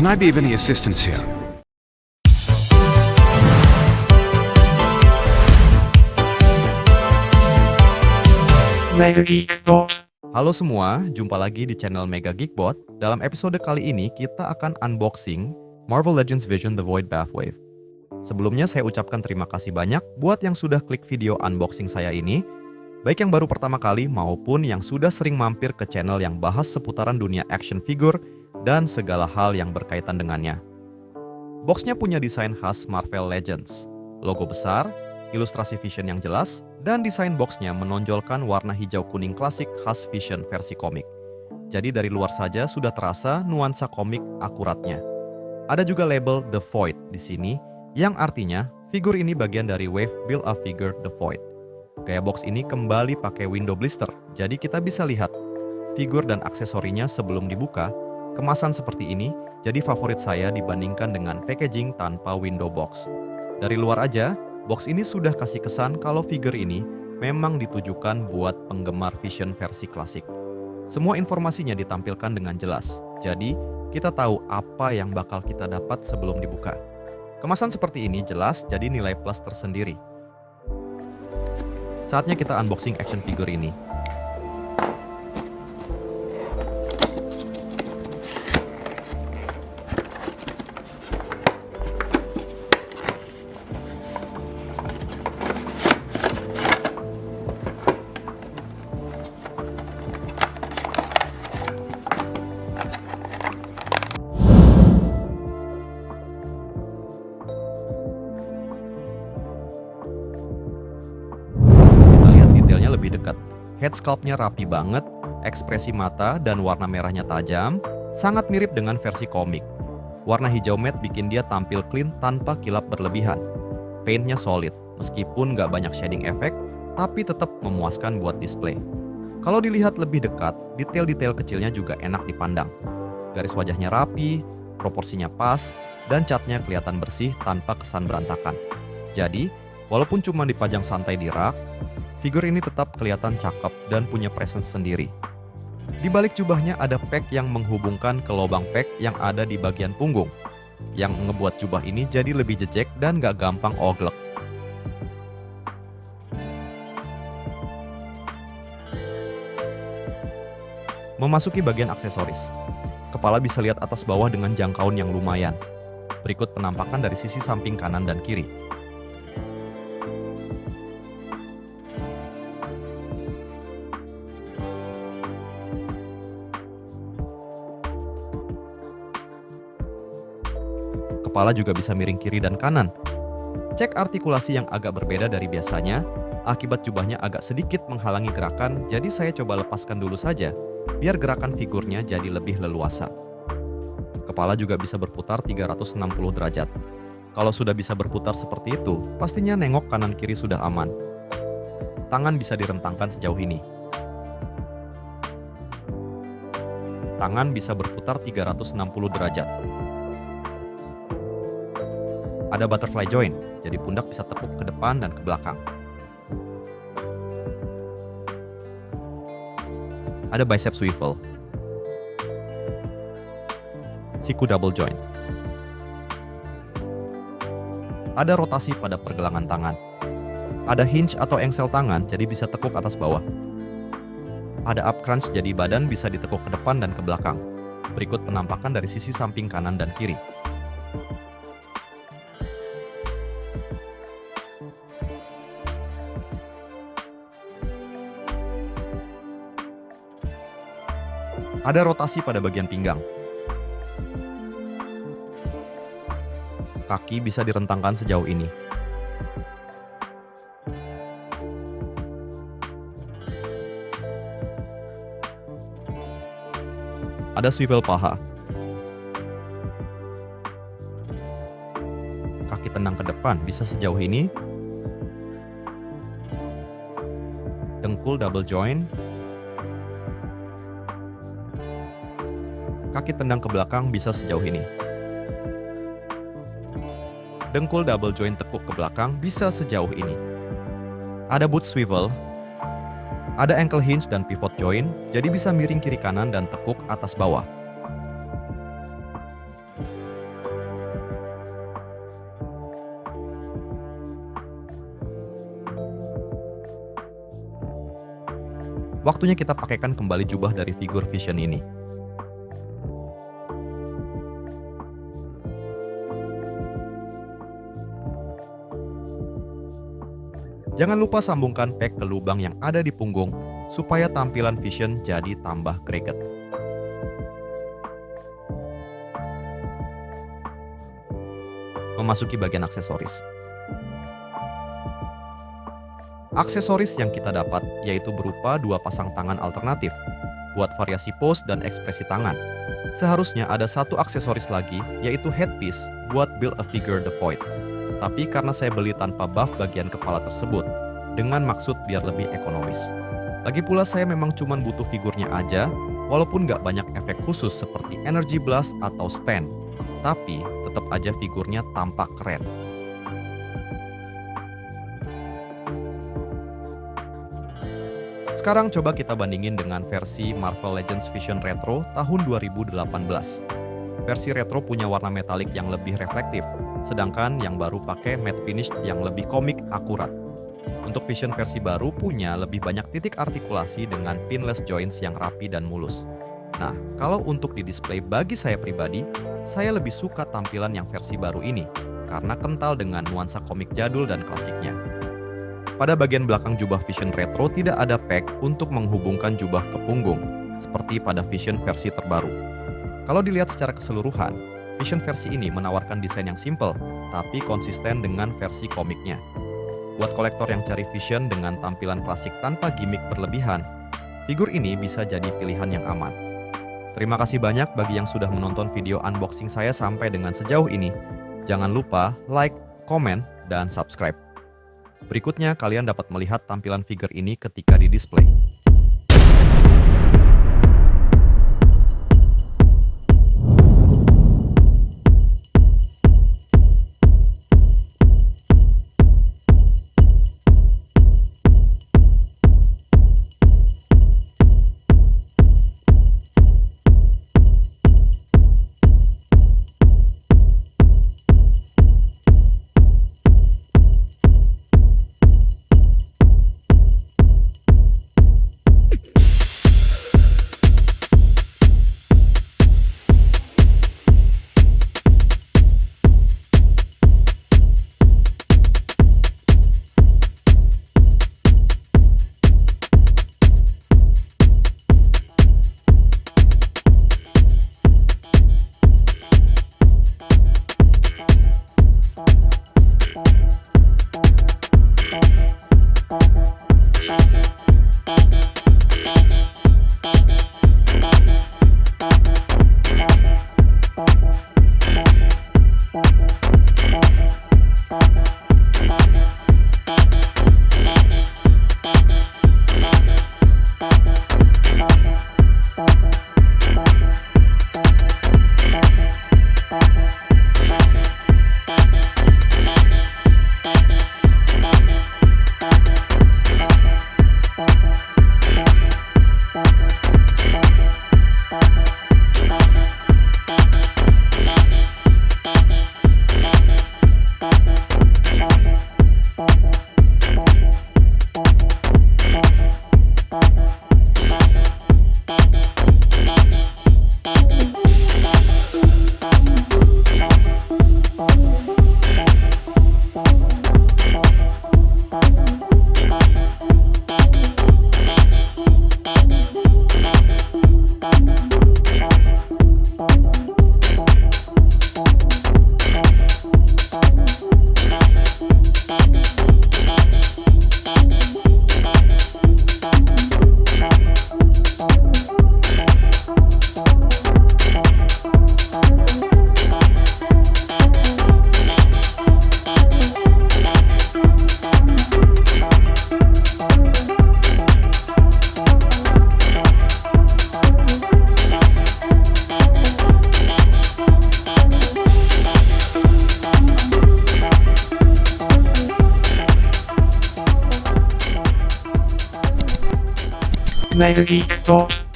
Can I be of any assistance here? Mega Geekbot. Halo semua, jumpa lagi di channel Mega Geekbot. Dalam episode kali ini kita akan unboxing Marvel Legends Vision The Void Bathwave. Sebelumnya saya ucapkan terima kasih banyak buat yang sudah klik video unboxing saya ini, baik yang baru pertama kali maupun yang sudah sering mampir ke channel yang bahas seputaran dunia action figure dan segala hal yang berkaitan dengannya. Boxnya punya desain khas Marvel Legends, logo besar, ilustrasi Vision yang jelas, dan desain boxnya menonjolkan warna hijau kuning klasik khas Vision versi komik. Jadi dari luar saja sudah terasa nuansa komik akuratnya. Ada juga label The Void di sini, yang artinya figur ini bagian dari Wave Build-A-Figure The Void. Gaya box ini kembali pakai window blister, jadi kita bisa lihat figur dan aksesorinya sebelum dibuka. Kemasan seperti ini jadi favorit saya dibandingkan dengan packaging tanpa window box. Dari luar aja, box ini sudah kasih kesan kalau figur ini memang ditujukan buat penggemar Vision versi klasik. Semua informasinya ditampilkan dengan jelas, jadi kita tahu apa yang bakal kita dapat sebelum dibuka. Kemasan seperti ini jelas jadi nilai plus tersendiri. Saatnya kita unboxing action figure ini. Lebih dekat. Head sculpt-nya rapi banget, ekspresi mata dan warna merahnya tajam, sangat mirip dengan versi komik. Warna hijau matte bikin dia tampil clean tanpa kilap berlebihan. Paint-nya solid, meskipun nggak banyak shading effect, tapi tetap memuaskan buat display. Kalau dilihat lebih dekat, detail-detail kecilnya juga enak dipandang. Garis wajahnya rapi, proporsinya pas, dan catnya kelihatan bersih tanpa kesan berantakan. Jadi, walaupun cuma dipajang santai di rak, figur ini tetap kelihatan cakep dan punya presence sendiri. Di balik jubahnya ada peg yang menghubungkan ke lubang peg yang ada di bagian punggung, yang ngebuat jubah ini jadi lebih jejek dan gak gampang oglek. Memasuki bagian aksesoris. Kepala bisa lihat atas bawah dengan jangkauan yang lumayan. Berikut penampakan dari sisi samping kanan dan kiri. Kepala juga bisa miring kiri dan kanan. Cek artikulasi yang agak berbeda dari biasanya, akibat jubahnya agak sedikit menghalangi gerakan, jadi saya coba lepaskan dulu saja, biar gerakan figurnya jadi lebih leluasa. Kepala juga bisa berputar 360 derajat. Kalau sudah bisa berputar seperti itu, pastinya nengok kanan kiri sudah aman. Tangan bisa direntangkan sejauh ini. Tangan bisa berputar 360 derajat. Ada butterfly joint, jadi pundak bisa tepuk ke depan dan ke belakang. Ada bicep swivel. Siku double joint. Ada rotasi pada pergelangan tangan. Ada hinge atau engsel tangan, jadi bisa tekuk atas bawah. Ada up crunch, jadi badan bisa ditekuk ke depan dan ke belakang. Berikut penampakan dari sisi samping kanan dan kiri. Ada rotasi pada bagian pinggang. Kaki bisa direntangkan sejauh ini. Ada swivel paha. Kaki tendang ke depan bisa sejauh ini. Dengkul double joint. Kaki tendang ke belakang bisa sejauh ini. Dengkul double joint tekuk ke belakang bisa sejauh ini. Ada boot swivel. Ada ankle hinge dan pivot joint, jadi bisa miring kiri kanan dan tekuk atas bawah. Waktunya kita pakaikan kembali jubah dari figur Vision ini. Jangan lupa sambungkan peg ke lubang yang ada di punggung supaya tampilan Vision jadi tambah greget. Memasuki bagian aksesoris. Aksesoris yang kita dapat yaitu berupa 2 pasang tangan alternatif buat variasi pose dan ekspresi tangan. Seharusnya ada 1 aksesoris lagi yaitu headpiece buat build a figure the void. Tapi karena saya beli tanpa buff bagian kepala tersebut, dengan maksud biar lebih ekonomis. Lagi pula saya memang cuma butuh figurnya aja, walaupun nggak banyak efek khusus seperti energy blast atau stand. Tapi tetap aja figurnya tampak keren. Sekarang coba kita bandingin dengan versi Marvel Legends Vision Retro tahun 2018. Versi retro punya warna metalik yang lebih reflektif, sedangkan yang baru pakai matte finish yang lebih komik akurat. Untuk Vision versi baru punya lebih banyak titik artikulasi dengan pinless joints yang rapi dan mulus. Nah, kalau untuk di display bagi saya pribadi, saya lebih suka tampilan yang versi baru ini, karena kental dengan nuansa komik jadul dan klasiknya. Pada bagian belakang jubah Vision Retro tidak ada peg untuk menghubungkan jubah ke punggung, seperti pada Vision versi terbaru. Kalau dilihat secara keseluruhan, Vision versi ini menawarkan desain yang simple, tapi konsisten dengan versi komiknya. Buat kolektor yang cari Vision dengan tampilan klasik tanpa gimmick berlebihan, figur ini bisa jadi pilihan yang aman. Terima kasih banyak bagi yang sudah menonton video unboxing saya sampai dengan sejauh ini. Jangan lupa like, komen, dan subscribe. Berikutnya kalian dapat melihat tampilan figur ini ketika di display. Mega Geek Bot.